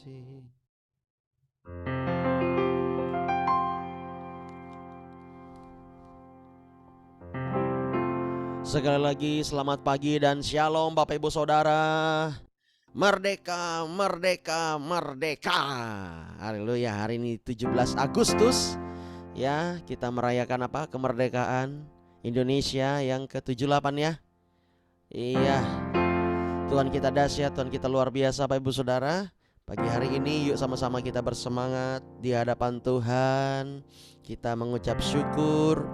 kasih. Sekali lagi selamat pagi dan shalom Bapak Ibu Saudara. Merdeka, merdeka, merdeka. Haleluya. Hari ini 17 Agustus. Ya, kita merayakan apa? Kemerdekaan Indonesia yang ke-78 ya. Iya. Tuhan kita dahsyat, Tuhan kita luar biasa Bapak Ibu Saudara. Pagi hari ini yuk sama-sama kita bersemangat di hadapan Tuhan. Kita mengucap syukur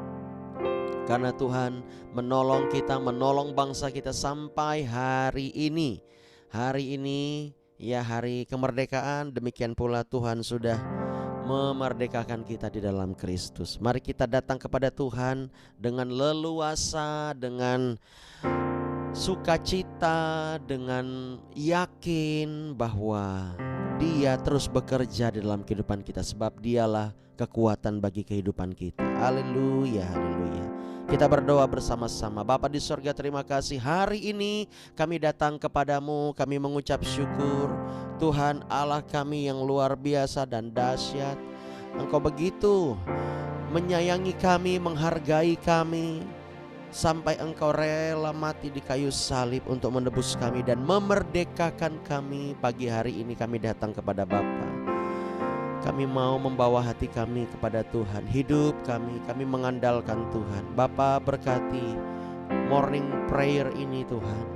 karena Tuhan menolong kita, menolong bangsa kita sampai hari ini. Hari ini ya hari kemerdekaan, demikian pula Tuhan sudah memerdekakan kita di dalam Kristus. Mari kita datang kepada Tuhan dengan leluasa, dengan sukacita, dengan yakin bahwa Dia terus bekerja di dalam kehidupan kita, sebab Dialah kekuatan bagi kehidupan kita. Haleluya, haleluya. Kita berdoa bersama-sama. Bapa di sorga, terima kasih hari ini kami datang kepadamu, kami mengucap syukur. Tuhan Allah kami yang luar biasa dan dahsyat. Engkau begitu menyayangi kami, menghargai kami, sampai Engkau rela mati di kayu salib untuk menebus kami dan memerdekakan kami. Pagi hari ini kami datang kepada Bapa. Kami mau membawa hati kami kepada Tuhan. Hidup kami mengandalkan Tuhan. Bapa, berkati morning prayer ini Tuhan.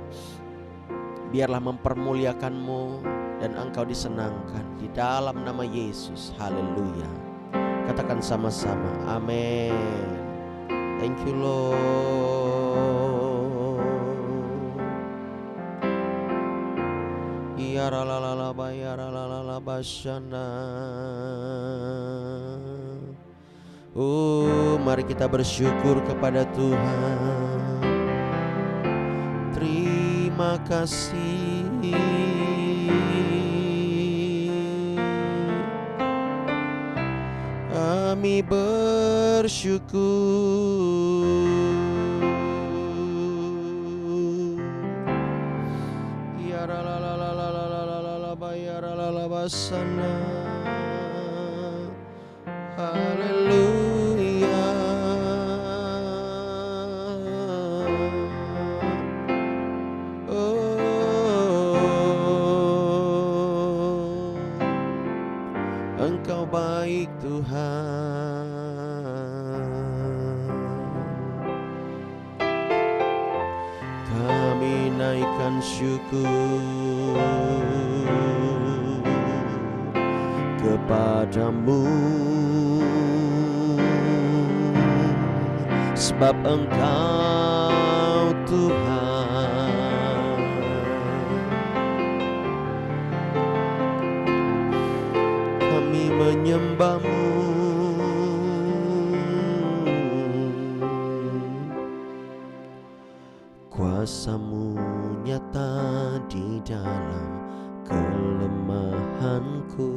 Biarlah mempermuliakan-Mu dan Engkau disenangkan di dalam nama Yesus. Haleluya. Katakan sama-sama, amin. Thank you Lord. Oh, mari kita bersyukur kepada Tuhan. Terima kasih. Kami bersyukur. Sana. Haleluya. Oh, Engkau baik Tuhan. Kami naikkan syukur kepadamu, sebab Engkau Tuhan. Kami menyembah-Mu, kuasa-Mu nyata di dalam kelemahanku.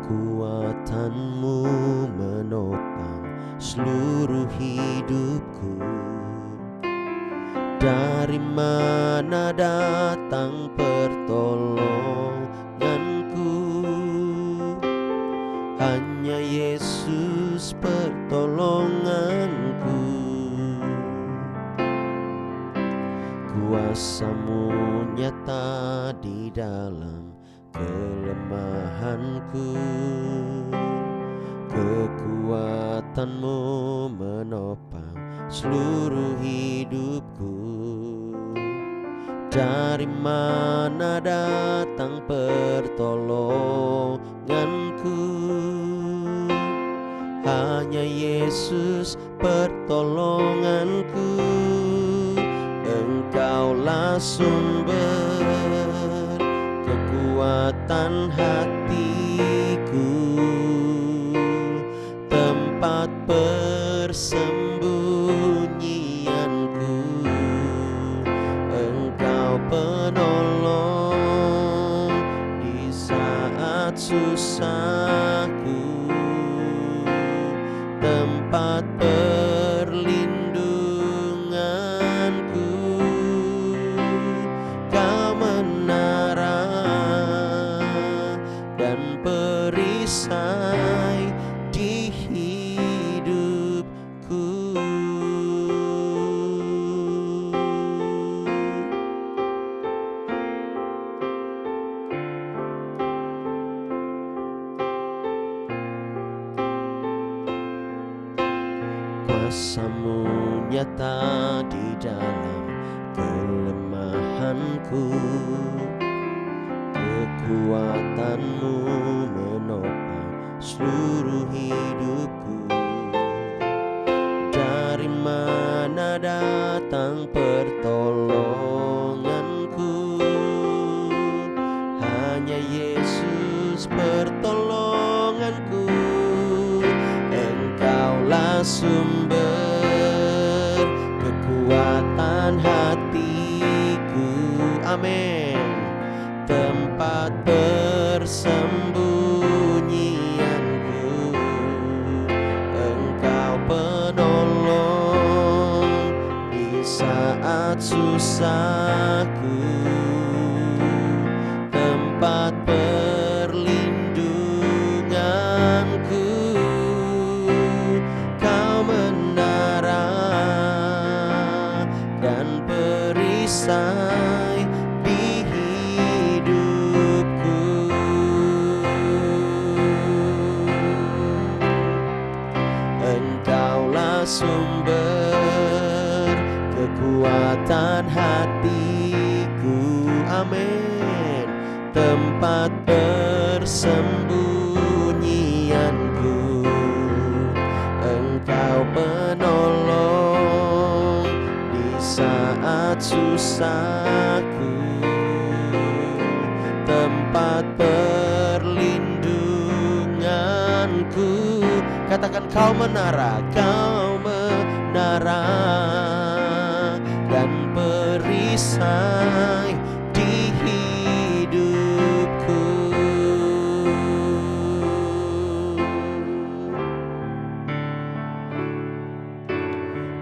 Kekuatan-Mu menopang seluruh hidupku. Dari mana datang pertolonganku? Hanya Yesus pertolonganku. Kuasa-Mu nyata di dalam kelemahanku. Kekuatan-Mu menopang seluruh hidupku. Dari mana datang pertolonganku? Hanya Yesus pertolonganku. Engkaulah sumber kekuatan hatiku, tempat persembunyianku. Engkau penolong di saat susahku, tempat perlindunganku. Kau menara Kuasa-Mu nyata di dalam kelemahanku, kekuatan-Mu menopang seluruh hidupku. Dari mana datang pertolonganku? Hanya Yesus pertolonganku. Engkaulah sumber kekuatan hatiku. Amin. Tempat persembunyianku. Engkau penolong di saat susahku. Tempat perlindunganku. Kau menara dan perisai di hidupku. Engkaulah sumber kekuatan hatiku. Amin. Tempat persembunyianku. Engkau penolong di saat susahku. Tempat perlindunganku. Katakan, kau menara dan perisai di hidupku.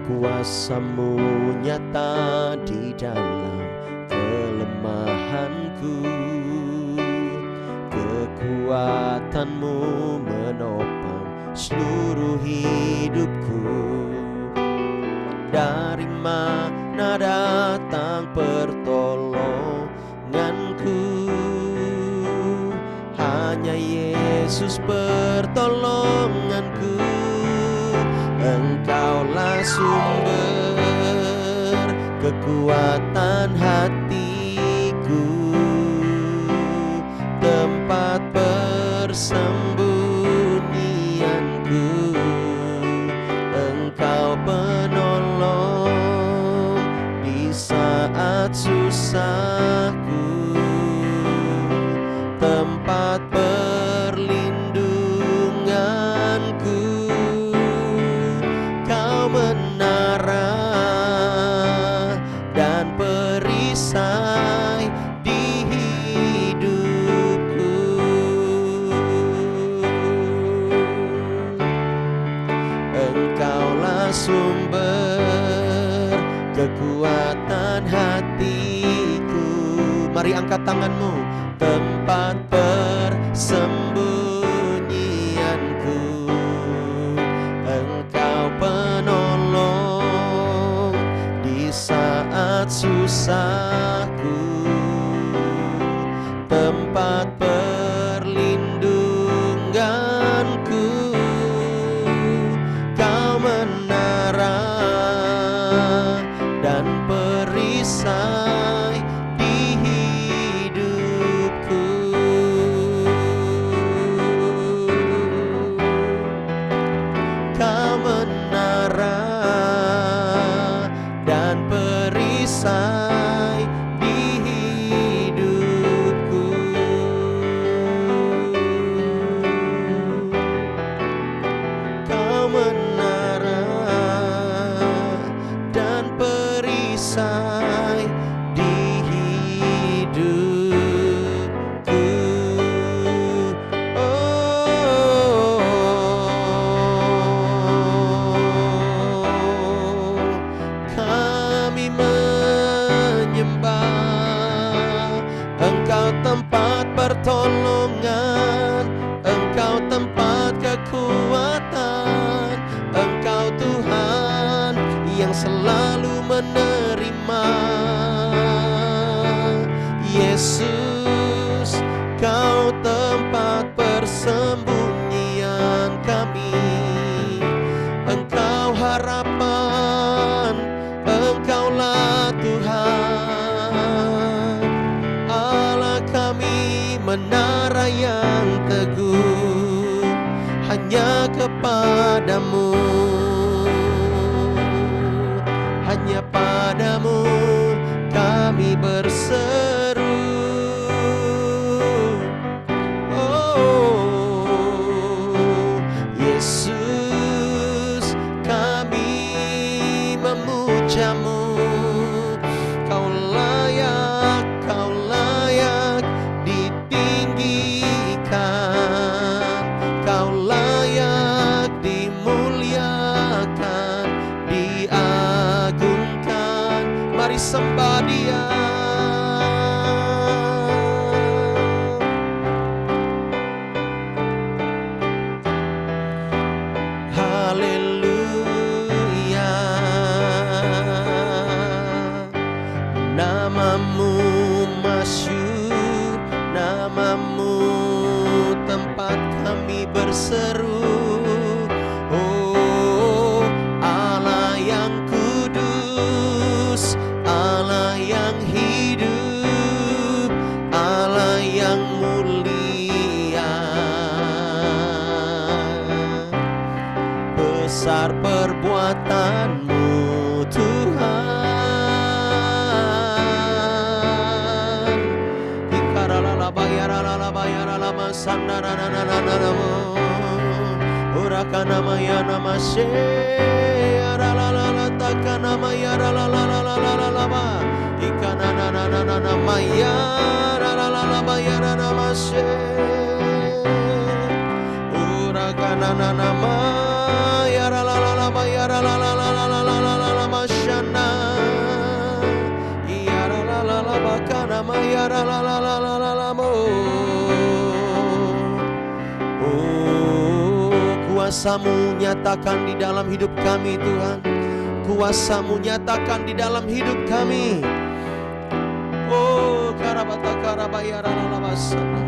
Kuasa-Mu nyata di dalam kelemahanku, kekuatan-Mu menopang seluruh hidupku. Dari mana datang pertolonganku? Hanya Yesus pertolonganku. Engkaulah sumber kekuatan hatiku. Tempat persembunyianku. Engkau penolong di saat susahku. Tempat perlindunganku. Kau menara dan perisai di hidupku. Engkaulah sumber kekuatan hatiku. Mari angkat tanganmu. Tempat persembunyianku. Engkau penolong di saat susahku. Tempat perlindunganku. Kau menara dan perisai di hidupku. Kau menara dan perisai di hidupku. Kau menara dan perisai di hidupku. Kami menyembah Engkau, tempat pertolongan. Engkau tempat kekuatan. Engkau Tuhan yang selalu menerima. Yesus, Kau tempat persembunyian kami. Engkau harap menara yang teguh hanya kepadamu, hanya padamu kami berseru. Oh Yesus, kami memujamu. Kau layak, kau layak ditinggikan, kau layak dimuliakan, diagungkan. Mari sembah Dia. Haleluya. Namamu masyhur, namamu tempat kami berseru. Oh Allah yang kudus, Allah yang hidup, Allah yang mulia. Besar perbuatanmu Tuhan. Ikaralala bayaralala bayaralama sandarananananamo. Urakana mayana mashe aralala takana mayaralalalalala. Ikananananana mayaralala bayarana mashe. Urakananana mayaralala bayaralala mashana. Iyaralala bakana mayaralala mo. Kuasa-Mu nyatakan di dalam hidup kami Tuhan. Kuasa-Mu nyatakan di dalam hidup kami. Oh karabata karabayaralabasana.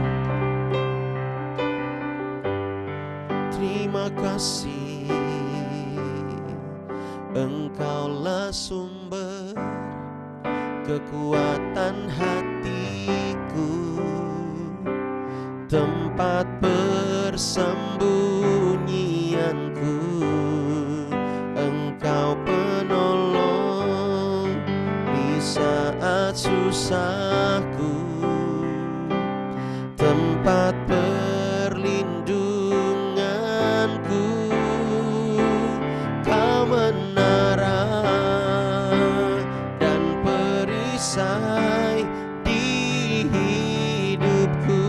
Terima kasih, Engkaulah sumber kekuatan hatiku, tempat persembunyianku. Engkau penolong di saat susahku, tempat perlindunganku. Kau menara dan perisai di hidupku.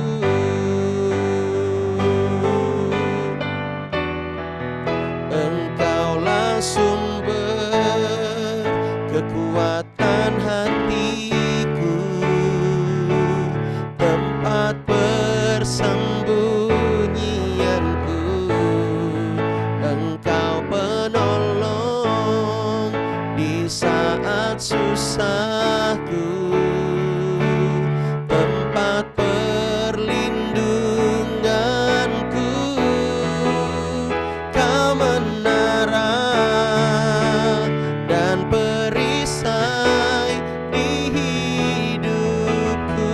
Engkaulah sumber kekuatan hatiku, tempat persembunyianku. Engkau penolong di saat susahku, tempat perlindunganku. Kau menara dan perisai di hidupku.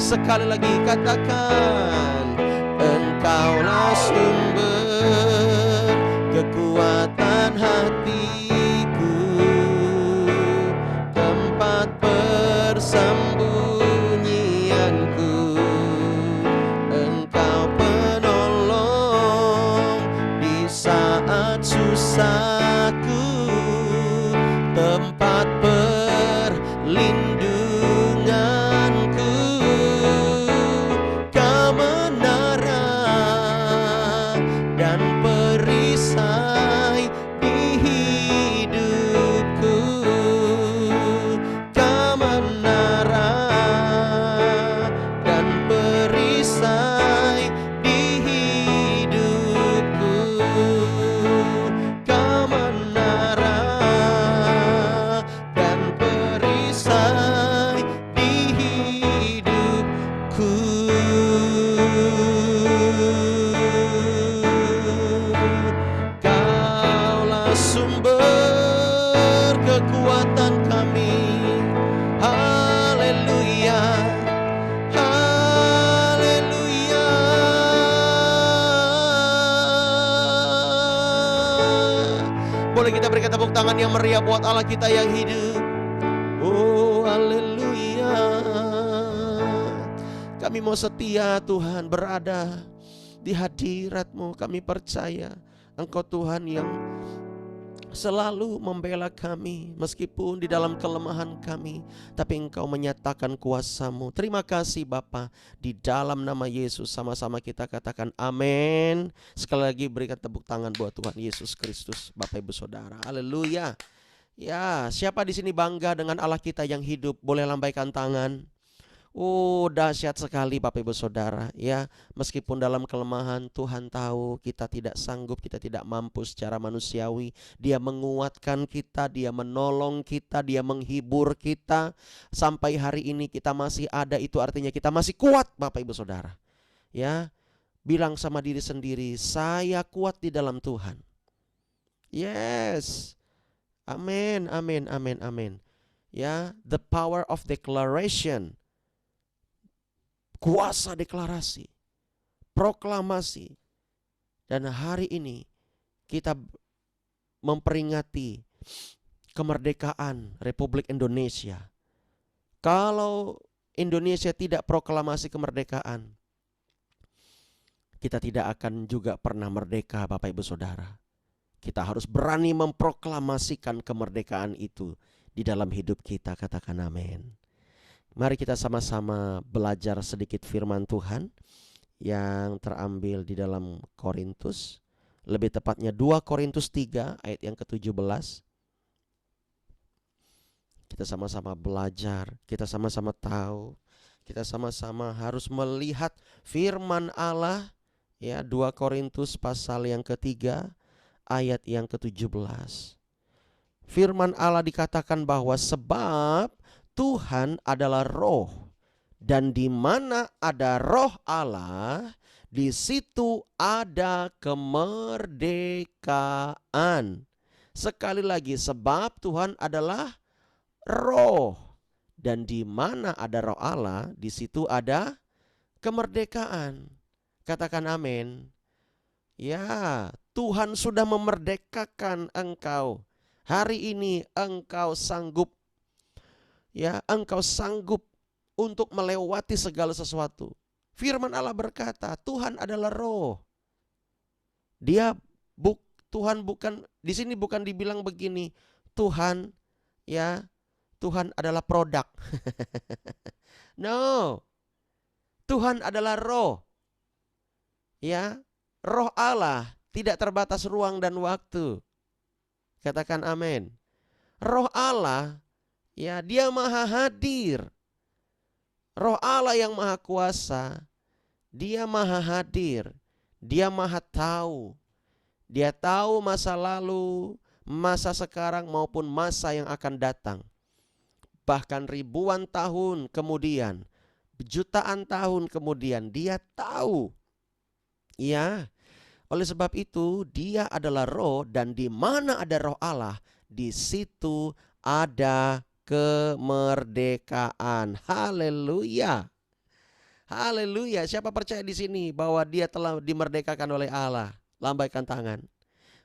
Sekali lagi katakan, Engkaulah sumber kekuatan hatiku, tempat persembunyianku. Engkau penolong di saat susahku, tempat perlindunganku. Kau menara dan perisai tepuk tangan yang meriah buat Allah kita yang hidup. Oh, haleluya. Kami mau setia Tuhan berada di hadirat-Mu. Kami percaya Engkau Tuhan yang selalu membela kami meskipun di dalam kelemahan kami, tapi Engkau menyatakan kuasa-Mu. Terima kasih Bapa. Di dalam nama Yesus sama-sama kita katakan amin. Sekali lagi berikan tepuk tangan buat Tuhan Yesus Kristus. Bapak Ibu Saudara, haleluya. Ya, siapa di sini bangga dengan Allah kita yang hidup? Boleh lambaikan tangan. Oh, dahsyat sekali Bapak Ibu Saudara, ya. Meskipun dalam kelemahan, Tuhan tahu kita tidak sanggup, kita tidak mampu secara manusiawi. Dia menguatkan kita, Dia menolong kita, Dia menghibur kita. Sampai hari ini kita masih ada, itu artinya kita masih kuat Bapak Ibu Saudara. Ya, bilang sama diri sendiri, saya kuat di dalam Tuhan. Yes. Amin, amin, amin, amin. Ya, the power of declaration. Kuasa deklarasi, proklamasi. Dan hari ini kita memperingati kemerdekaan Republik Indonesia. Kalau Indonesia tidak proklamasi kemerdekaan, kita tidak akan juga pernah merdeka Bapak Ibu Saudara. Kita harus berani memproklamasikan kemerdekaan itu di dalam hidup kita. Katakan amin. Mari kita sama-sama belajar sedikit firman Tuhan yang terambil di dalam Korintus. Lebih tepatnya 2 Korintus 3 ayat yang ke-17. Kita sama-sama belajar, kita sama-sama tahu, kita sama-sama harus melihat firman Allah. Ya, 2 Korintus pasal yang ketiga ayat yang ke-17. Firman Allah dikatakan bahwa sebab Tuhan adalah roh, dan di mana ada roh Allah, di situ ada kemerdekaan. Sekali lagi, sebab Tuhan adalah roh, dan di mana ada roh Allah, di situ ada kemerdekaan. Katakan amin. Ya, Tuhan sudah memerdekakan engkau. Hari ini engkau sanggup. Ya, engkau sanggup untuk melewati segala sesuatu. Firman Allah berkata, Tuhan adalah roh. Tuhan bukan di sini bukan dibilang begini, Tuhan ya, Tuhan adalah produk. No. Tuhan adalah roh. Ya, roh Allah tidak terbatas ruang dan waktu. Katakan amin. Roh Allah, ya, Dia maha hadir. Roh Allah yang maha kuasa, Dia maha hadir. Dia maha tahu. Dia tahu masa lalu, masa sekarang maupun masa yang akan datang. Bahkan ribuan tahun kemudian, jutaan tahun kemudian, Dia tahu. Ya, oleh sebab itu Dia adalah roh, dan di mana ada roh Allah, di situ ada kemerdekaan. Haleluya. Haleluya. Siapa percaya di sini bahwa dia telah dimerdekakan oleh Allah? Lambaikan tangan.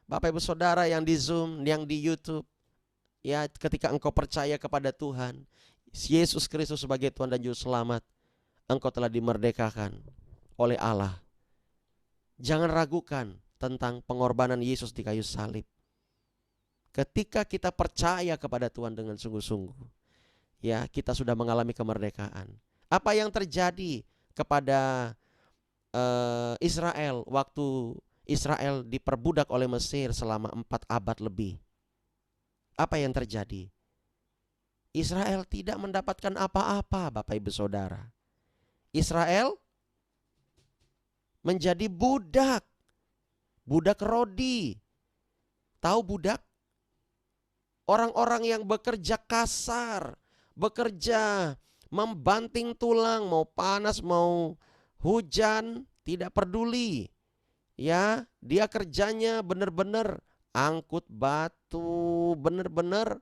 Bapak Ibu Saudara yang di Zoom, yang di YouTube, ya, ketika engkau percaya kepada Tuhan Yesus Kristus sebagai Tuhan dan Juru Selamat, engkau telah dimerdekakan oleh Allah. Jangan ragukan tentang pengorbanan Yesus di kayu salib. Ketika kita percaya kepada Tuhan dengan sungguh-sungguh, ya, kita sudah mengalami kemerdekaan. Apa yang terjadi kepada Israel waktu Israel diperbudak oleh Mesir selama 4 abad lebih? Apa yang terjadi? Israel tidak mendapatkan apa-apa, Bapak Ibu Saudara. Israel menjadi budak. Budak rodi. Tahu budak? Orang-orang yang bekerja kasar, bekerja membanting tulang, mau panas mau hujan, tidak peduli. Ya, dia kerjanya benar-benar angkut batu, benar-benar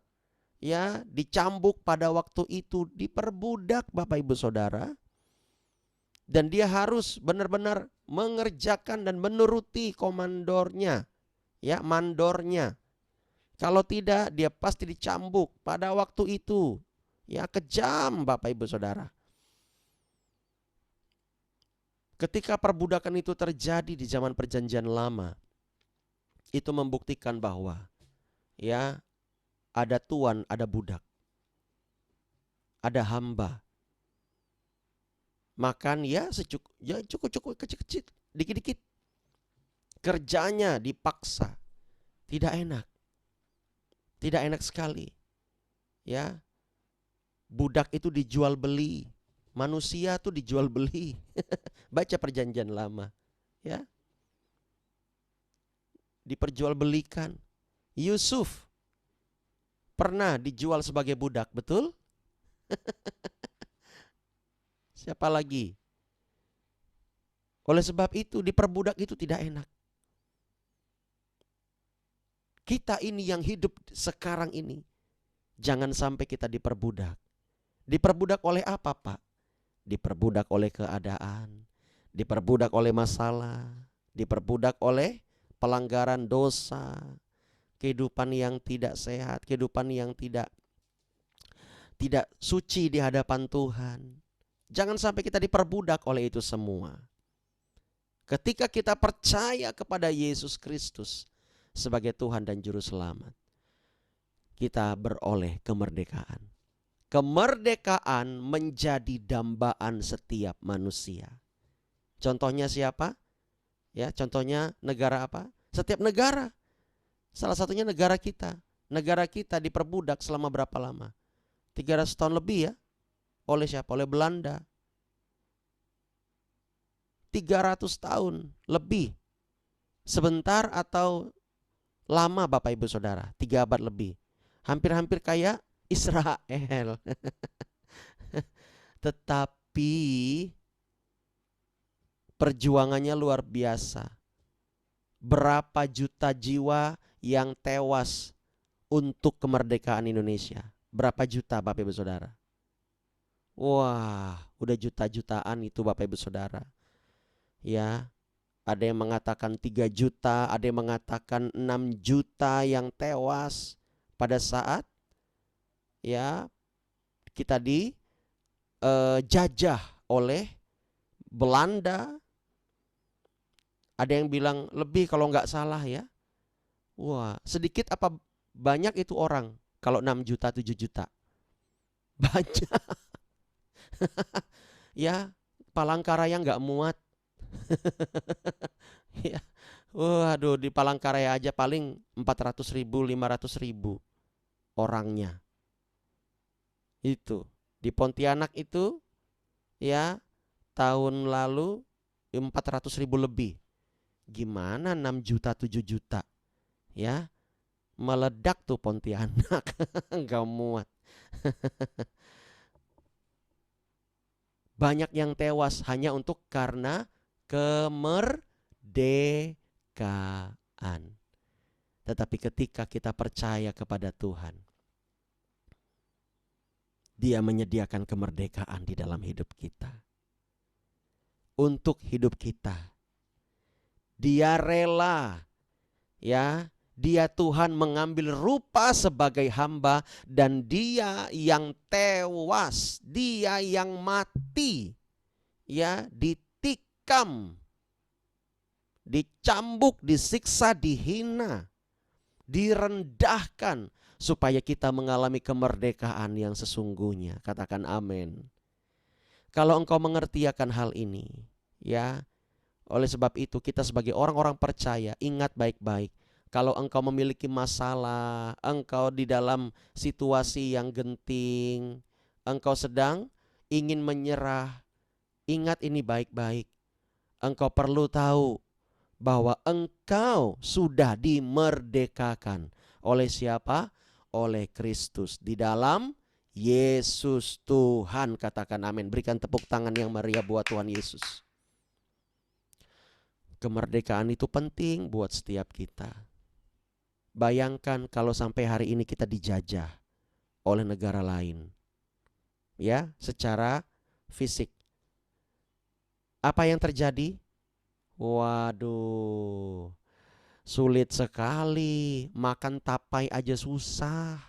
ya, dicambuk pada waktu itu, diperbudak Bapak Ibu Saudara. Dan dia harus benar-benar mengerjakan dan menuruti komandornya, ya, mandornya. Kalau tidak, dia pasti dicambuk pada waktu itu. Ya, kejam Bapak Ibu Saudara. Ketika perbudakan itu terjadi di zaman Perjanjian Lama, itu membuktikan bahwa ya ada tuan, ada budak, ada hamba. Makan ya cukup-cukup, kecil-kecil, dikit-dikit. Kerjanya dipaksa. Tidak enak. Tidak enak sekali. Ya. Budak itu dijual beli. Manusia tuh dijual beli. Baca Perjanjian Lama, ya. Diperjualbelikan. Yusuf pernah dijual sebagai budak, betul? Siapa lagi? Oleh sebab itu, diperbudak itu tidak enak. Kita ini yang hidup sekarang ini, jangan sampai kita diperbudak. Diperbudak oleh apa, Pak? Diperbudak oleh keadaan, diperbudak oleh masalah, diperbudak oleh pelanggaran dosa, kehidupan yang tidak sehat, kehidupan yang tidak suci di hadapan Tuhan. Jangan sampai kita diperbudak oleh itu semua. Ketika kita percaya kepada Yesus Kristus sebagai Tuhan dan Juru Selamat, kita beroleh kemerdekaan. Kemerdekaan menjadi dambaan setiap manusia. Contohnya siapa? Ya, contohnya negara apa? Setiap negara. Salah satunya negara kita. Negara kita diperbudak selama berapa lama? 300 tahun lebih ya. Oleh siapa? Oleh Belanda. 300 tahun lebih. Sebentar atau lama Bapak Ibu Saudara? 3 abad lebih. Hampir-hampir kayak Israel. Tetapi perjuangannya luar biasa. Berapa juta jiwa yang tewas untuk kemerdekaan Indonesia? Berapa juta Bapak Ibu Saudara? Wah, udah juta-jutaan itu Bapak Ibu Saudara. Ya, ada yang mengatakan 3 juta, ada yang mengatakan 6 juta yang tewas pada saat ya kita dijajah oleh Belanda. Ada yang bilang lebih kalau nggak salah ya. Wah, sedikit apa banyak itu orang kalau 6 juta, 7 juta? Banyak. Ya, Palangkaraya nggak muat. Ya. Waduh, di Palangkaraya aja paling 400.000, 500.000 orangnya. Itu. Di Pontianak itu ya tahun lalu 400.000 lebih. Gimana 6 juta, 7 juta? Ya, meledak tuh Pontianak. Nggak muat. Banyak yang tewas hanya untuk karena kemerdekaan. Tetapi ketika kita percaya kepada Tuhan, Dia menyediakan kemerdekaan di dalam hidup kita. Untuk hidup kita. Dia rela, ya, Dia Tuhan mengambil rupa sebagai hamba dan Dia yang tewas, Dia yang mati, ya, ditikam, dicambuk, disiksa, dihina, direndahkan supaya kita mengalami kemerdekaan yang sesungguhnya. Katakan amin. Kalau engkau mengerti akan hal ini, ya, oleh sebab itu kita sebagai orang-orang percaya ingat baik-baik. Kalau engkau memiliki masalah, engkau di dalam situasi yang genting, engkau sedang ingin menyerah, ingat ini baik-baik. Engkau perlu tahu bahwa engkau sudah dimerdekakan. Oleh siapa? Oleh Kristus. Di dalam Yesus Tuhan. Katakan amin. Berikan tepuk tangan yang meriah buat Tuhan Yesus. Kemerdekaan itu penting buat setiap kita. Bayangkan kalau sampai hari ini kita dijajah oleh negara lain. Ya, secara fisik. Apa yang terjadi? Waduh. Sulit sekali, makan tapai aja susah.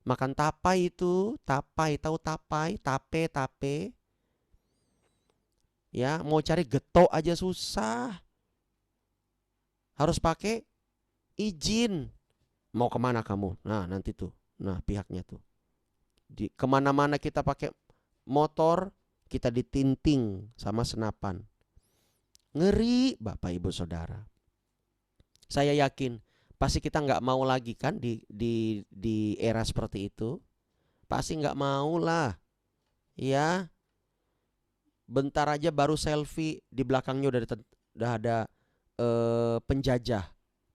Makan tapai itu, tapai, tahu tapai, tape. Ya, mau cari getok aja susah. Harus pakai izin. Mau kemana kamu? Nah, nanti tuh. Nah, pihaknya tuh. Kemana-mana kita pakai motor, kita ditinting sama senapan. Ngeri, Bapak Ibu Saudara. Saya yakin pasti kita nggak mau lagi kan di era seperti itu. Pasti nggak mau lah. Ya, bentar aja baru selfie, di belakangnya udah ada penjajah.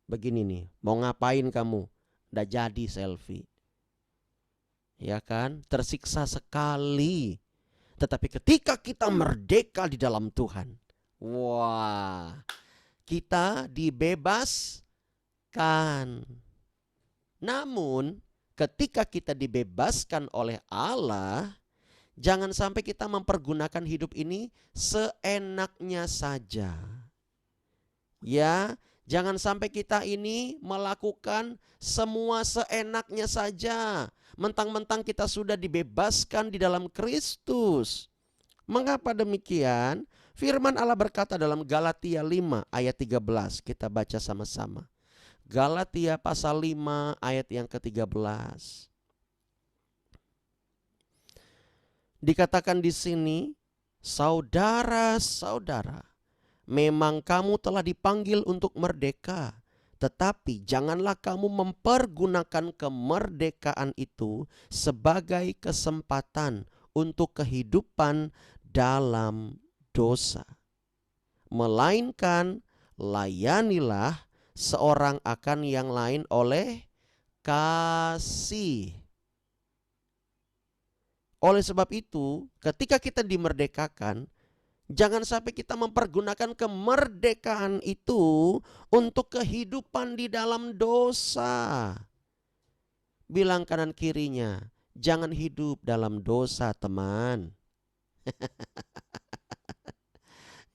Begini nih, mau ngapain kamu? Udah jadi selfie. Ya kan? Tersiksa sekali. Tetapi ketika kita merdeka di dalam Tuhan, wah, kita dibebaskan. Namun, ketika kita dibebaskan oleh Allah, jangan sampai kita mempergunakan hidup ini seenaknya saja. Ya, jangan sampai kita ini melakukan semua seenaknya saja. Mentang-mentang kita sudah dibebaskan di dalam Kristus. Mengapa demikian? Firman Allah berkata dalam Galatia 5 ayat 13. Kita baca sama-sama. Galatia pasal 5 ayat yang ke-13. Dikatakan di sini, saudara-saudara, memang kamu telah dipanggil untuk merdeka, tetapi janganlah kamu mempergunakan kemerdekaan itu sebagai kesempatan untuk kehidupan dalam dosa. Melainkan layanilah seorang akan yang lain oleh kasih. Oleh sebab itu, ketika kita dimerdekakan, jangan sampai kita mempergunakan kemerdekaan itu untuk kehidupan di dalam dosa. Bilang kanan kirinya, jangan hidup dalam dosa, teman.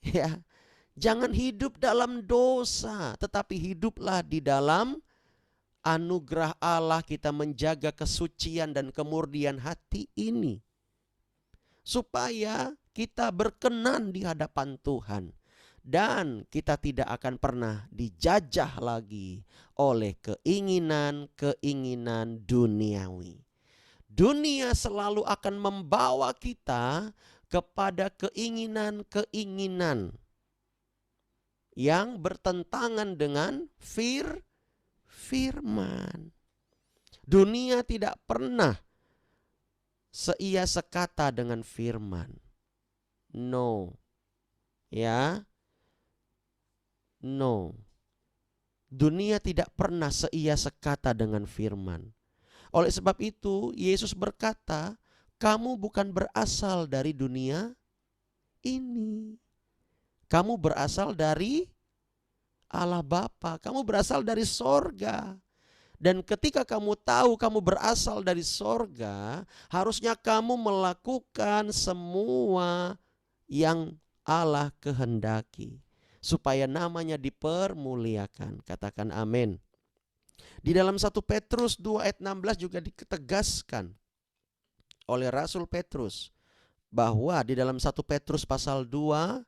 Ya, jangan hidup dalam dosa, tetapi hiduplah di dalam anugerah Allah. Kita menjaga kesucian dan kemurnian hati ini, supaya kita berkenan di hadapan Tuhan. Dan kita tidak akan pernah dijajah lagi oleh keinginan-keinginan duniawi. Dunia selalu akan membawa kita kepada keinginan-keinginan yang bertentangan dengan firman. Dunia tidak pernah seia sekata dengan firman. No. Ya. No. Dunia tidak pernah seia sekata dengan firman. Oleh sebab itu, Yesus berkata, kamu bukan berasal dari dunia ini. Kamu berasal dari Allah Bapa. Kamu berasal dari sorga. Dan ketika kamu tahu kamu berasal dari sorga, harusnya kamu melakukan semua yang Allah kehendaki, supaya namanya dipermuliakan. Katakan amin. Di dalam 1 Petrus 2 ayat 16 juga ditegaskan oleh Rasul Petrus, bahwa di dalam 1 Petrus pasal 2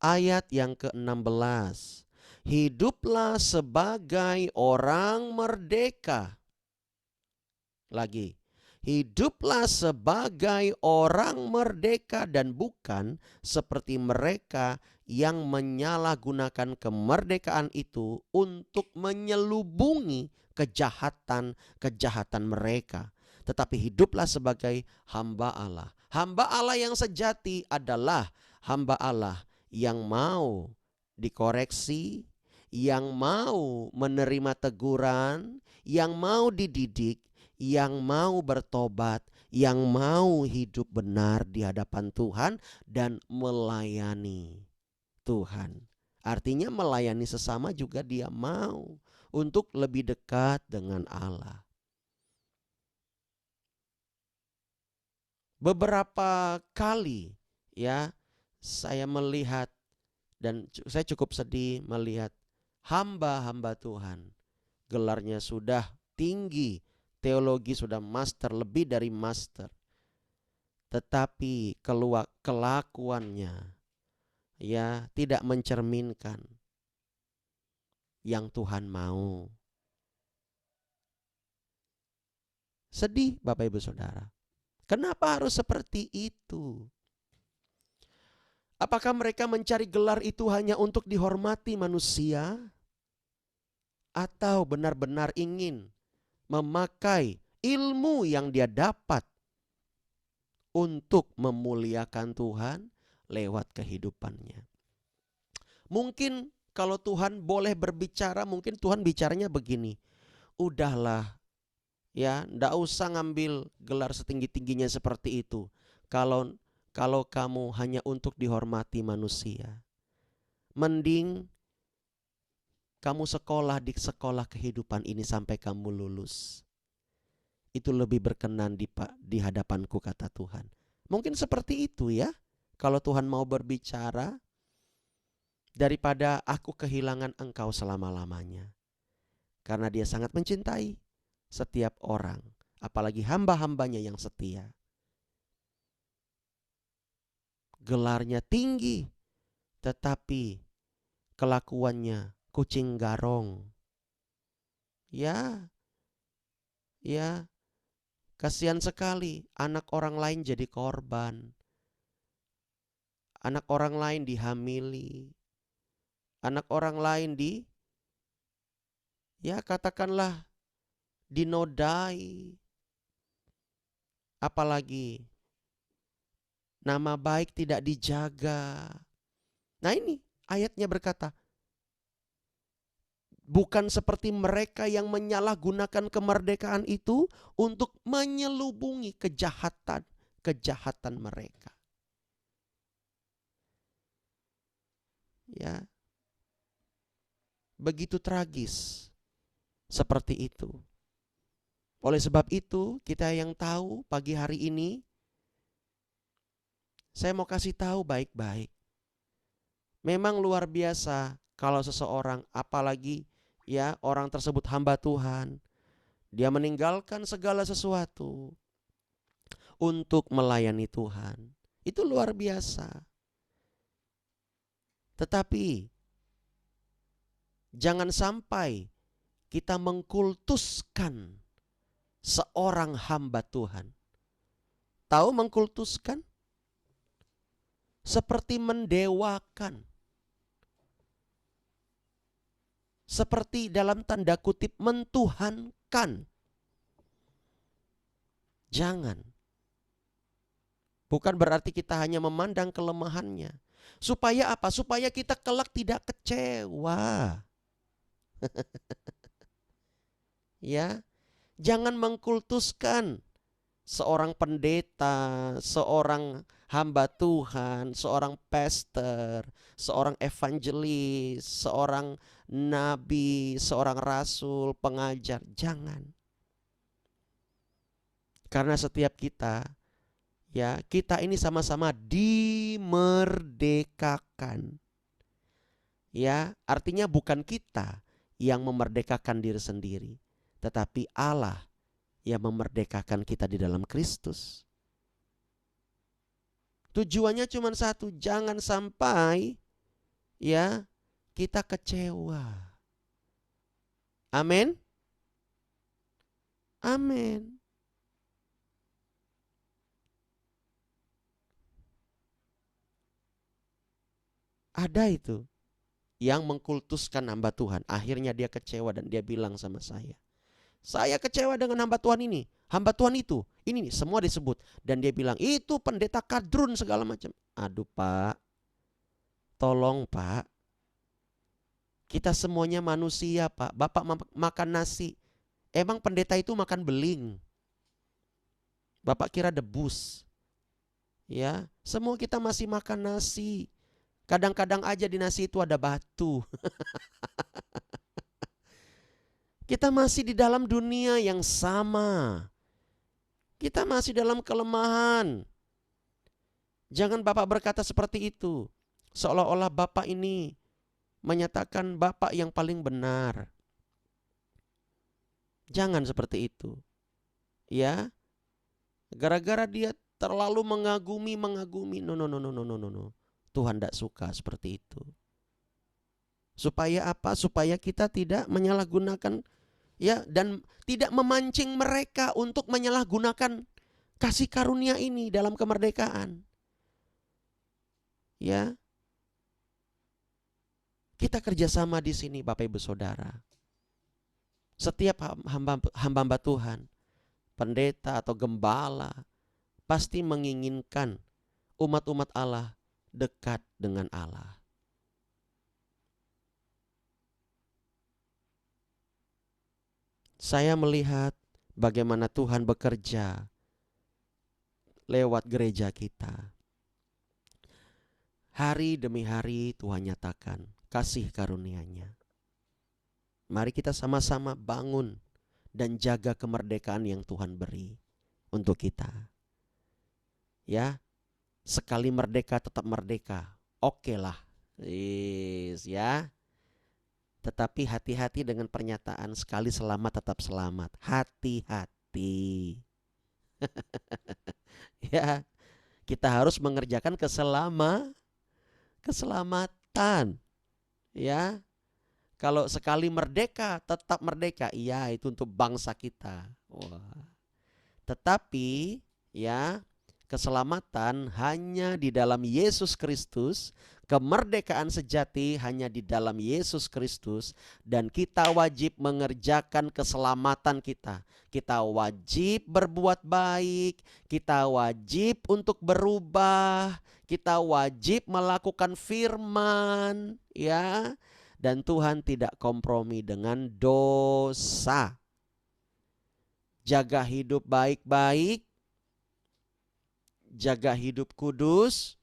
ayat yang ke-16, hiduplah sebagai orang merdeka. Lagi, hiduplah sebagai orang merdeka dan bukan seperti mereka yang menyalahgunakan kemerdekaan itu untuk menyelubungi kejahatan mereka. Tetapi hiduplah sebagai hamba Allah. Hamba Allah yang sejati adalah hamba Allah yang mau dikoreksi, yang mau menerima teguran, yang mau dididik, yang mau bertobat, yang mau hidup benar di hadapan Tuhan dan melayani Tuhan. Artinya melayani sesama juga dia mau untuk lebih dekat dengan Allah. Beberapa kali ya saya melihat, dan saya cukup sedih melihat hamba-hamba Tuhan. Gelarnya sudah tinggi, teologi sudah master, lebih dari master. Tetapi kelakuannya ya tidak mencerminkan yang Tuhan mau. Sedih Bapak Ibu Saudara. Kenapa harus seperti itu? Apakah mereka mencari gelar itu hanya untuk dihormati manusia? Atau benar-benar ingin memakai ilmu yang dia dapat untuk memuliakan Tuhan lewat kehidupannya? Mungkin kalau Tuhan boleh berbicara, mungkin Tuhan bicaranya begini. Udahlah ya, ndak usah ngambil gelar setinggi-tingginya seperti itu. Kalau kamu hanya untuk dihormati manusia, mending kamu sekolah di sekolah kehidupan ini sampai kamu lulus. Itu lebih berkenan di hadapanku, kata Tuhan. Mungkin seperti itu ya, kalau Tuhan mau berbicara, daripada aku kehilangan engkau selama-lamanya. Karena dia sangat mencintai setiap orang, apalagi hamba-hambanya yang setia. Gelarnya tinggi, tetapi kelakuannya kucing garong. Ya, kasihan sekali anak orang lain jadi korban. Anak orang lain dihamili. Anak orang lain katakanlah dinodai. Apalagi nama baik tidak dijaga. Nah ini ayatnya berkata, bukan seperti mereka yang menyalahgunakan kemerdekaan itu untuk menyelubungi kejahatan mereka. Ya. Begitu tragis seperti itu. Oleh sebab itu, kita yang tahu pagi hari ini, saya mau kasih tahu baik-baik. Memang luar biasa kalau seseorang, apalagi ya orang tersebut hamba Tuhan, dia meninggalkan segala sesuatu untuk melayani Tuhan. Itu luar biasa. Tetapi jangan sampai kita mengkultuskan seorang hamba Tuhan. Tahu mengkultuskan? Seperti mendewakan. Seperti dalam tanda kutip mentuhankan. Jangan. Bukan berarti kita hanya memandang kelemahannya. Supaya apa? Supaya kita kelak tidak kecewa. Ya, jangan mengkultuskan seorang pendeta, seorang hamba Tuhan, seorang pastor, seorang evangelis, seorang nabi, seorang rasul, pengajar. Jangan. Karena setiap kita, ya, kita ini sama-sama dimerdekakan. Ya, artinya bukan kita yang memerdekakan diri sendiri, tetapi Allah yang memerdekakan kita di dalam Kristus. Tujuannya cuma satu, jangan sampai ya kita kecewa. Amin. Amin. Ada itu yang mengkultuskan hamba Tuhan. Akhirnya dia kecewa dan dia bilang sama saya kecewa dengan hamba Tuhan ini, hamba Tuhan itu, ini nih, semua disebut. Dan dia bilang, itu pendeta kadrun segala macam. Aduh Pak, tolong Pak. Kita semuanya manusia Pak. Bapak makan nasi, emang pendeta itu makan beling? Bapak kira debus? Ya, semua kita masih makan nasi. Kadang-kadang aja di nasi itu ada batu. Kita masih di dalam dunia yang sama. Kita masih dalam kelemahan. Jangan Bapak berkata seperti itu. Seolah-olah Bapak ini menyatakan Bapak yang paling benar. Jangan seperti itu. Ya, gara-gara dia terlalu mengagumi. No, no, no, no, no, no, no. Tuhan tidak suka seperti itu. Supaya apa? Supaya kita tidak menyalahgunakan, ya, dan tidak memancing mereka untuk menyalahgunakan kasih karunia ini dalam kemerdekaan. Ya, kita kerjasama di sini, Bapak Ibu Saudara. Setiap hamba Tuhan, pendeta atau gembala, pasti menginginkan umat-umat Allah dekat dengan Allah. Saya melihat bagaimana Tuhan bekerja lewat gereja kita. Hari demi hari Tuhan nyatakan kasih karunia-Nya. Mari kita sama-sama bangun dan jaga kemerdekaan yang Tuhan beri untuk kita. Ya, sekali merdeka tetap merdeka. Oke lah. Ya. Tetapi hati-hati dengan pernyataan sekali selamat tetap selamat. Hati-hati. Ya, kita harus mengerjakan keselamatan. Ya, kalau sekali merdeka tetap merdeka, iya itu untuk bangsa kita. Wah. Tetapi ya, keselamatan hanya di dalam Yesus Kristus. Kemerdekaan sejati hanya di dalam Yesus Kristus. Dan kita wajib mengerjakan keselamatan kita. Kita wajib berbuat baik. Kita wajib untuk berubah. Kita wajib melakukan firman, ya. Dan Tuhan tidak kompromi dengan dosa. Jaga hidup baik-baik. Jaga hidup kudus.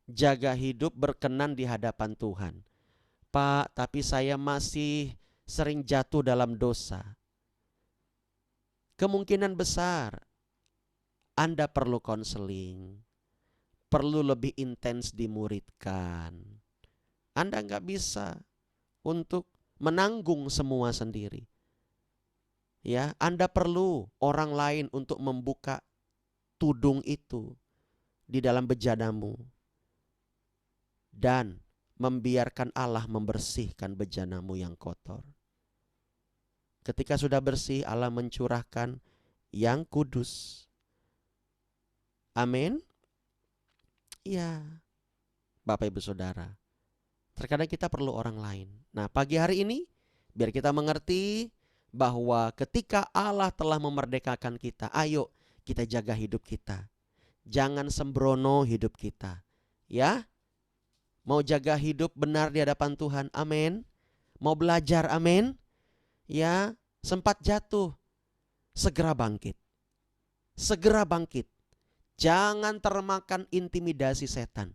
Jaga hidup berkenan di hadapan Tuhan. Pak, tapi saya masih sering jatuh dalam dosa. Kemungkinan besar Anda perlu konseling, perlu lebih intens dimuridkan. Anda nggak bisa untuk menanggung semua sendiri. Ya, Anda perlu orang lain untuk membuka tudung itu di dalam bejanamu. Dan membiarkan Allah membersihkan bejanamu yang kotor. Ketika sudah bersih, Allah mencurahkan yang kudus. Amin. Ya, Bapak Ibu Saudara, terkadang kita perlu orang lain. Nah, pagi hari ini biar kita mengerti bahwa ketika Allah telah memerdekakan kita, ayo kita jaga hidup kita. Jangan sembrono hidup kita. Ya, mau jaga hidup benar di hadapan Tuhan, amin. Mau belajar, amin. Ya, sempat jatuh, segera bangkit. Segera bangkit. Jangan termakan intimidasi setan.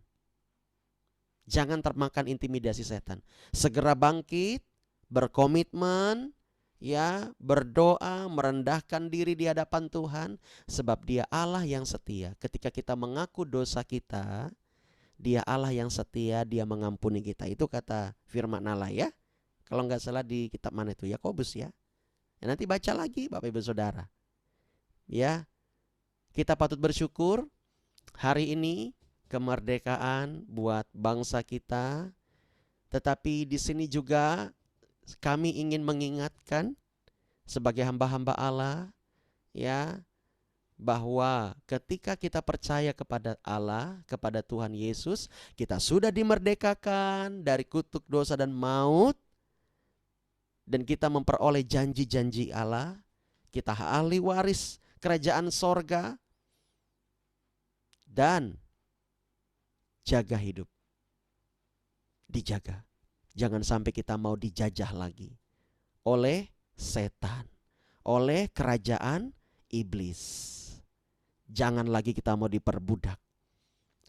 Jangan termakan intimidasi setan. Segera bangkit, berkomitmen, ya, berdoa, merendahkan diri di hadapan Tuhan. Sebab Dia Allah yang setia. Ketika kita mengaku dosa kita, Dia Allah yang setia, Dia mengampuni kita. Itu kata firman Allah, ya. Kalau nggak salah di kitab mana itu, Yakobus, ya. Nanti baca lagi Bapak Ibu Saudara. Ya, kita patut bersyukur hari ini kemerdekaan buat bangsa kita. Tetapi di sini juga kami ingin mengingatkan sebagai hamba-hamba Allah, ya, bahwa ketika kita percaya kepada Allah, kepada Tuhan Yesus, kita sudah dimerdekakan dari kutuk dosa dan maut, dan kita memperoleh janji-janji Allah. Kita ahli waris kerajaan sorga. Dan jaga hidup, dijaga. Jangan sampai kita mau dijajah lagi oleh setan, oleh kerajaan iblis. Jangan lagi kita mau diperbudak.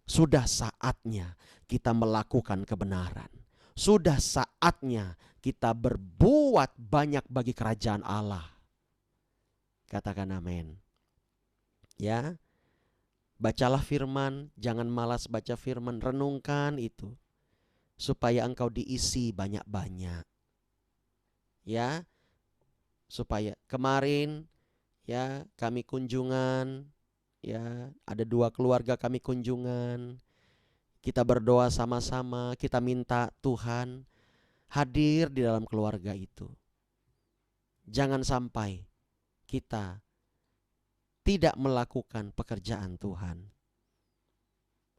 Sudah saatnya kita melakukan kebenaran. Sudah saatnya kita berbuat banyak bagi kerajaan Allah. Katakan amin. Ya, bacalah firman, jangan malas baca firman, renungkan itu. supaya engkau diisi banyak-banyak. Ya, supaya kemarin ya kami kunjungan, ya ada 2 keluarga kami kunjungan. Kita berdoa sama-sama, kita minta Tuhan hadir di dalam keluarga itu. Jangan sampai kita tidak melakukan pekerjaan Tuhan.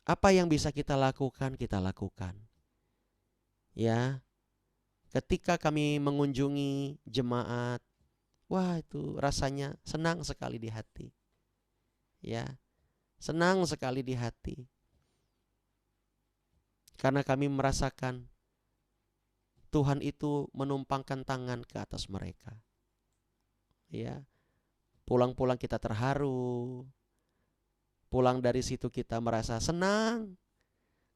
Apa yang bisa kita lakukan, kita lakukan. Ya, ketika kami mengunjungi jemaat, wah itu rasanya senang sekali di hati. Ya, senang sekali di hati. Karena kami merasakan Tuhan itu menumpangkan tangan ke atas mereka. Ya, pulang-pulang kita terharu. Pulang dari situ kita merasa senang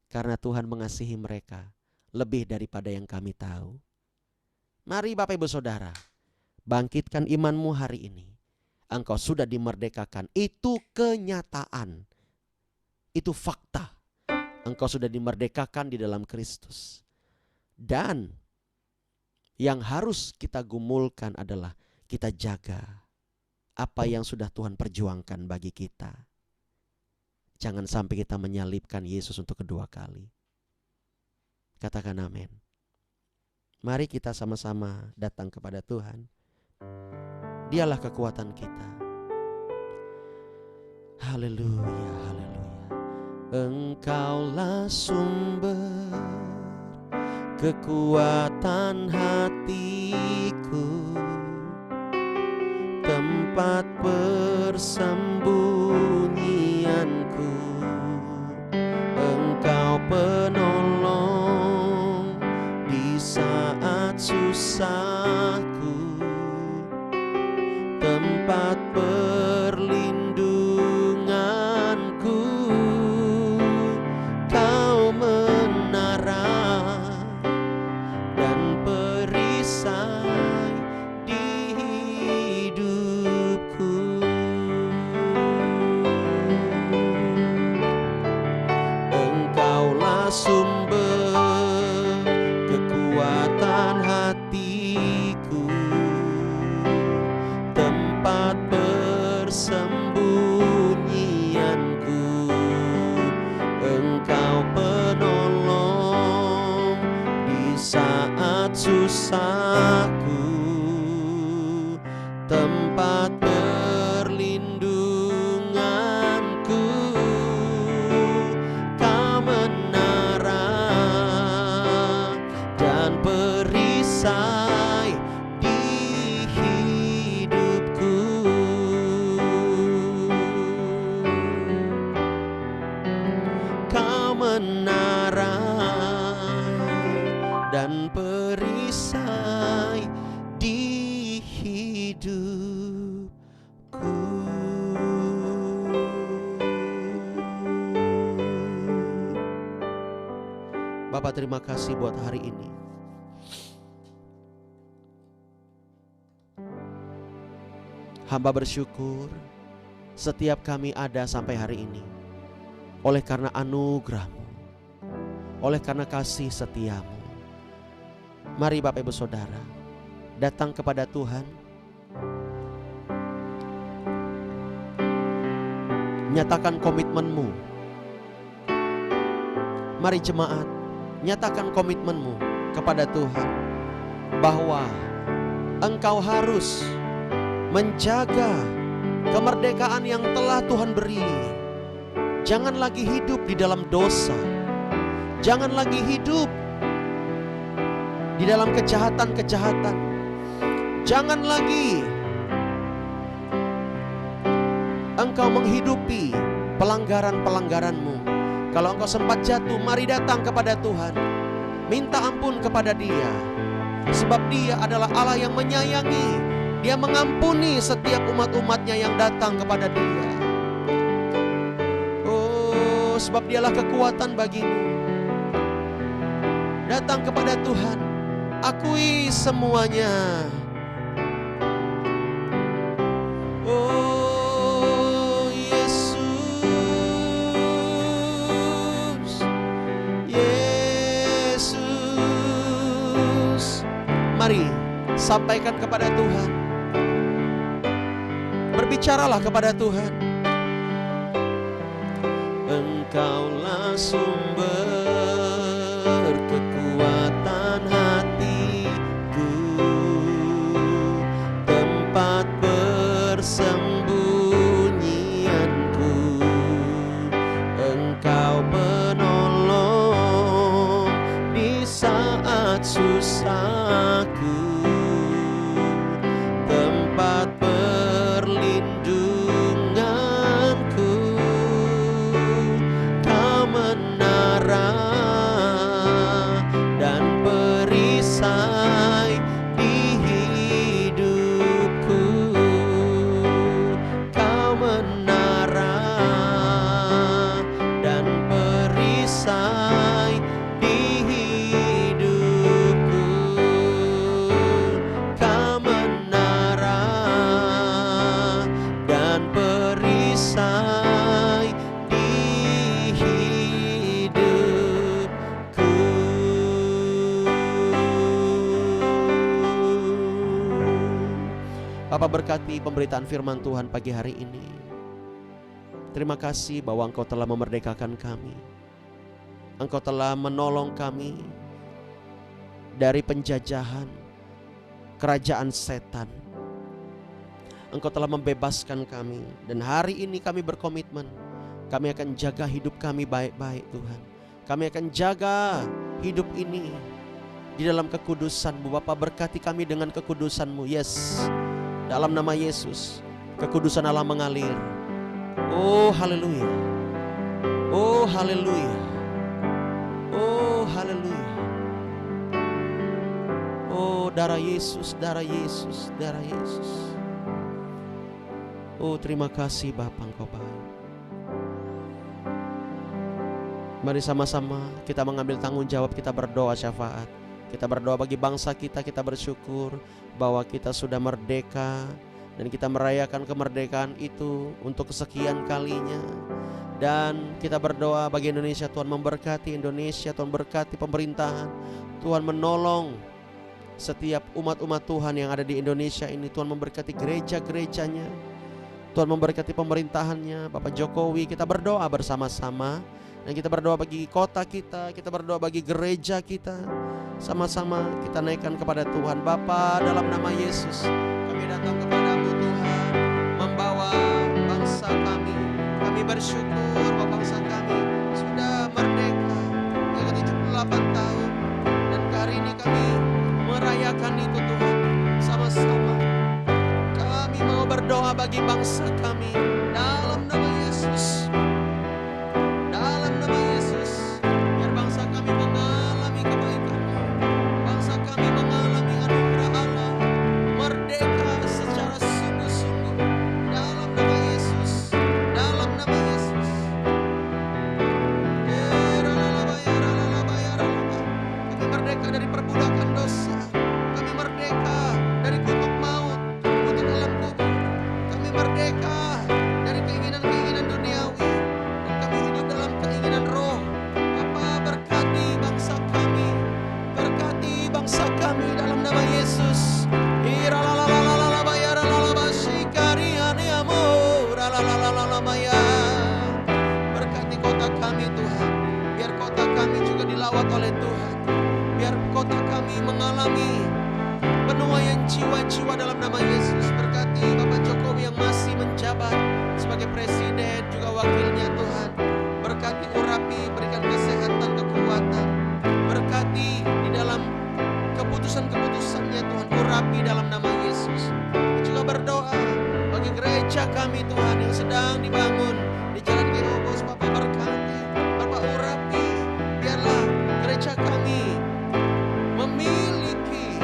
karena Tuhan mengasihi mereka lebih daripada yang kami tahu. Mari Bapak Ibu Saudara, bangkitkan imanmu hari ini. Engkau sudah dimerdekakan. Itu kenyataan. Itu fakta. Engkau sudah dimerdekakan di dalam Kristus. Dan yang harus kita gumulkan adalah kita jaga apa yang sudah Tuhan perjuangkan bagi kita. Jangan sampai kita menyalibkan Yesus untuk kedua kali. Katakan amin. Mari kita sama-sama datang kepada Tuhan. Dialah kekuatan kita. Haleluya, haleluya. Engkaulah sumber kekuatan hatiku, tempat persembunyianku. Engkau penolong di saat susahku, tempat perlindunganku. Kau menara dan perisai di hidupku. Engkaulah sumber kekuatan hatiku, tempat persembunyianku. Engkau penolong di saat susahku, tempat perlindunganku. Kau menara dan perisai di hidupku. Kau menara dan perisai di hidupku. Bapak, terima kasih buat hari ini. Hamba bersyukur setiap kami ada sampai hari ini oleh karena anugerah-Mu, oleh karena kasih setia-Mu. Mari Bapak Ibu Saudara datang kepada Tuhan, nyatakan komitmenmu. Mari jemaat, nyatakan komitmenmu kepada Tuhan bahwa engkau harus menjaga kemerdekaan yang telah Tuhan beri. Jangan lagi hidup di dalam dosa. Jangan lagi hidup di dalam kejahatan-kejahatan. Jangan lagi engkau menghidupi pelanggaran-pelanggaranmu. Kalau engkau sempat jatuh, mari datang kepada Tuhan. Minta ampun kepada Dia. Sebab Dia adalah Allah yang menyayangi. Dia mengampuni setiap umat-umatnya yang datang kepada Dia. Oh, sebab Dialah kekuatan bagimu. Datang kepada Tuhan. Akui semuanya. Oh Yesus, Yesus. mari sampaikan kepada Tuhan. Berbicaralah kepada Tuhan. Engkaulah sumber kekuatan hatiku, tempat persembunyianku. Engkau penolong di saat susahku, tempat perlindunganku. Kau menara dan perisai di hidupku. Kau menara dan perisai di hidupku. Kau menara dan perisai di hidupku. Bapa, berkati pemberitaan firman Tuhan pagi hari ini. Terima kasih bahwa Engkau telah memerdekakan kami. Engkau telah menolong kami dari penjajahan kerajaan setan. Engkau telah membebaskan kami. Dan hari ini kami berkomitmen, kami akan jaga hidup kami baik-baik Tuhan. Kami akan jaga hidup ini di dalam kekudusan-Mu. Bapa, berkati kami dengan kekudusan-Mu. Yes, dalam nama Yesus, kekudusan Allah mengalir. Oh haleluya. Oh haleluya. Oh haleluya. Oh darah Yesus, darah Yesus, darah Yesus. Oh terima kasih Bapa, Engkau baik. Mari sama-sama kita mengambil tanggung jawab, kita berdoa syafaat. Kita berdoa bagi bangsa kita, kita bersyukur bahwa kita sudah merdeka. Dan kita merayakan kemerdekaan itu untuk kesekian kalinya. Dan kita berdoa bagi Indonesia, Tuhan memberkati Indonesia, Tuhan berkati pemerintahan, Tuhan menolong setiap umat-umat Tuhan yang ada di Indonesia ini. Tuhan memberkati gereja-gerejanya, Tuhan memberkati pemerintahannya, Bapak Jokowi. Kita berdoa bersama-sama. Dan kita berdoa bagi kota kita, kita berdoa bagi gereja kita. Sama-sama kita naikkan kepada Tuhan. Bapa, dalam nama Yesus, kami datang kepadamu Tuhan, membawa bangsa kami. Kami bersyukur bahwa bangsa kami sudah merdeka yang ke-78 tahun. Dan hari ini kami merayakan itu Tuhan. Sama-sama kami mau berdoa bagi bangsa kami. Dalam nama Yesus, dalam nama Yesus, biar bangsa kami mengalami kebaikan-Mu. Bangsa kami mengalami anugerah Allah, merdeka secara sungguh-sungguh. Dalam nama Yesus, dalam nama Yesus. Kami merdeka dari perbudakan dosa. Kami merdeka dari kutuk maut, kutuk alam kubur. Kami merdeka dari keinginan-keinginan duniawi. Dan kami hidup dalam keinginan roh. Bapa, berkati bangsa kami. Berkati bangsa kami dalam nama Yesus. Berkati kota kami Tuhan. Biar kota kami juga dilawat oleh Tuhan. Biar kota kami mengalami penuaian jiwa-jiwa dalam nama Yesus. Berkati Bapak Jokowi yang masih menjabat sebagai presiden, juga wakilnya Tuhan. Berkati urapi, berikan kesehatan, kekuatan. Berkati di dalam keputusan-keputusannya Tuhan, urapi dalam nama Yesus. Juga berdoa bagi gereja kami Tuhan yang sedang dibangun di Jalan Geobos. Bapak berkati, Bapak urapi, biarlah gereja kami memiliki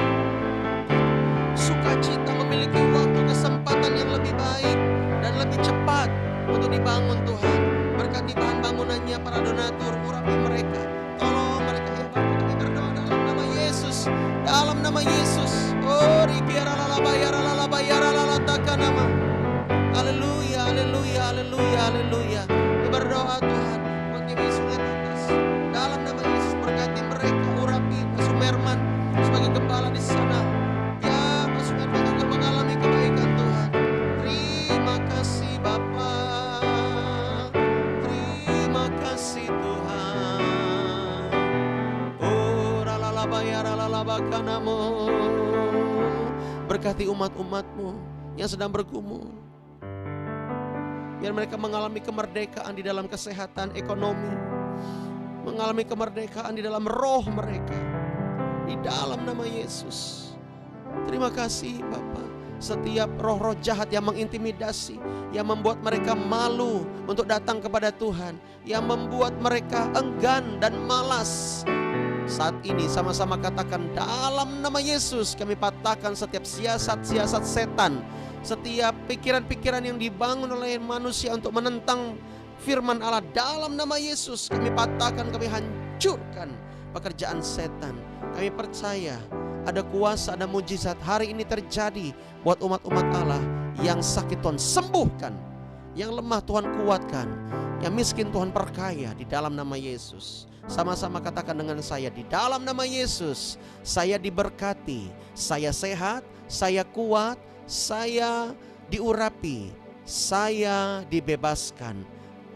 sukacita, memiliki waktu kesempatan yang lebih baik dan lebih cepat untuk dibangun Tuhan. Berkati bahan bangunannya, para donatur, urapi mereka, tolong mereka ya Bapak. Kami berdoa dalam nama Yesus, dalam nama Yesus. Oh nama. Haleluya, haleluya, haleluya, haleluya. Kami berdoa Tuhan bagi Yesus atas, dalam nama Yesus berkati mereka, urapi Pak Sumerman sebagai gembala di sana. Berkati umat-umat-Mu yang sedang bergumul. Biar mereka mengalami kemerdekaan di dalam kesehatan ekonomi, mengalami kemerdekaan di dalam roh mereka, di dalam nama Yesus. Terima kasih Bapa. Setiap roh-roh jahat yang mengintimidasi, yang membuat mereka malu untuk datang kepada Tuhan, yang membuat mereka enggan dan malas, saat ini sama-sama katakan, dalam nama Yesus kami patahkan setiap siasat-siasat setan, setiap pikiran-pikiran yang dibangun oleh manusia untuk menentang firman Allah. Dalam nama Yesus kami patahkan, kami hancurkan pekerjaan setan. Kami percaya ada kuasa, ada mujizat hari ini terjadi buat umat-umat Allah. Yang sakit Tuhan sembuhkan, yang lemah Tuhan kuatkan, yang miskin Tuhan perkaya di dalam nama Yesus. Sama-sama katakan dengan saya, di dalam nama Yesus saya diberkati, saya sehat, saya kuat, saya diurapi, saya dibebaskan.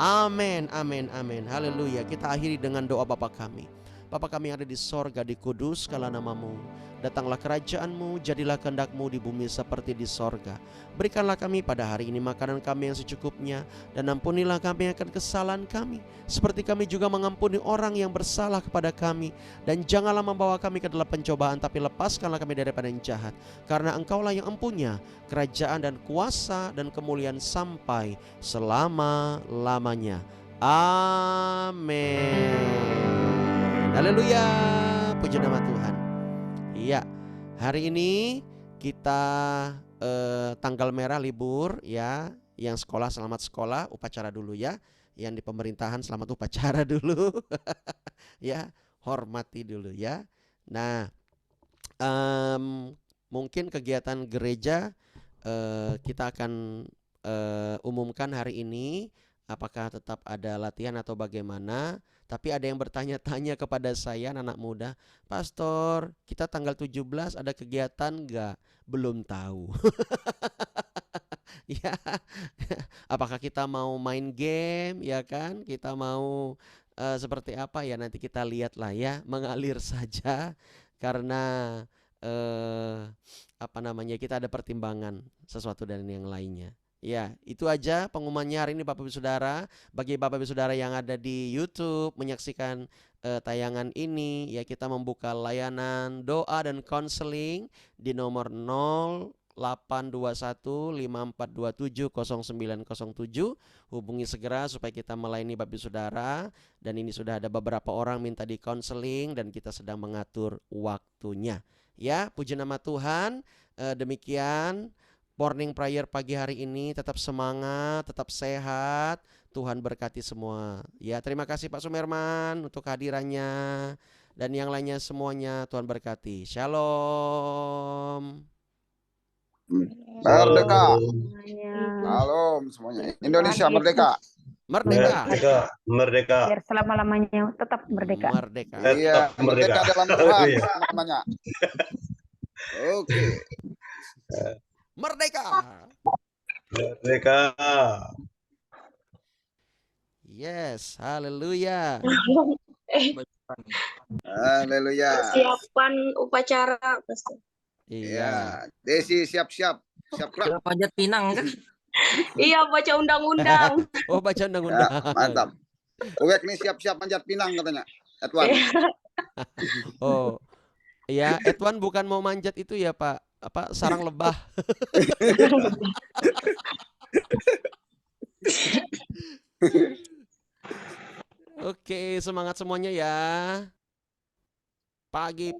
Amin, amin, amin. Haleluya. Kita akhiri dengan doa Bapa kami. Bapa kami yang ada di sorga, dikuduskanlah namamu. Datanglah kerajaan-Mu, jadilah kehendak-Mu di bumi seperti di sorga. Berikanlah kami pada hari ini makanan kami yang secukupnya, dan ampunilah kami akan kesalahan kami, seperti kami juga mengampuni orang yang bersalah kepada kami. Dan janganlah membawa kami ke dalam pencobaan, tapi lepaskanlah kami daripada yang jahat. Karena Engkaulah yang empunya kerajaan dan kuasa dan kemuliaan sampai selama-lamanya. Amin. Haleluya, puji nama Tuhan. Iya, hari ini kita tanggal merah libur ya. Yang sekolah selamat sekolah, upacara dulu ya. Yang di pemerintahan selamat upacara dulu. Ya, hormati dulu ya. Nah, mungkin kegiatan gereja kita akan umumkan hari ini. Apakah tetap ada latihan atau bagaimana? Tapi ada yang bertanya-tanya kepada saya, anak muda, Pastor, kita tanggal 17 ada kegiatan enggak? Belum tahu. Ya, apakah kita mau main game, ya kan? Kita mau seperti apa ya? Nanti kita lihatlah ya, mengalir saja karena kita ada pertimbangan sesuatu dan yang lainnya. Ya, itu aja pengumumannya hari ini Bapak Ibu Saudara. Bagi Bapak Ibu Saudara yang ada di YouTube menyaksikan tayangan ini, ya kita membuka layanan doa dan konseling di nomor 082154270907. Hubungi segera supaya kita melayani Bapak Ibu Saudara. Dan ini sudah ada beberapa orang minta di konseling dan kita sedang mengatur waktunya. Ya, puji nama Tuhan. Demikian morning prayer pagi hari ini. Tetap semangat, tetap sehat. Tuhan berkati semua. Ya, terima kasih Pak Sumerman untuk kehadirannya. Dan yang lainnya semuanya Tuhan berkati. Shalom. Merdeka. Salam semuanya. Indonesia merdeka. Merdeka. Merdeka. Merdeka. Biar selama-lamanya tetap merdeka. Merdeka. Iya, merdeka dalam Tuhan namanya. Oke. Merdeka. Merdeka. Yes, haleluya. Haleluya. Persiapan upacara, Pastor. Iya. Desi siap-siap. Siap gerak. Panjat pinang kan? Iya, baca undang-undang. Oh, baca undang-undang. Ya, mantap. Uwek nih siap-siap manjat pinang katanya. Edwan. Oh. Ya, Edwan bukan mau manjat itu ya, Pak. Apa sarang lebah. Oke, semangat semuanya ya. Pagi.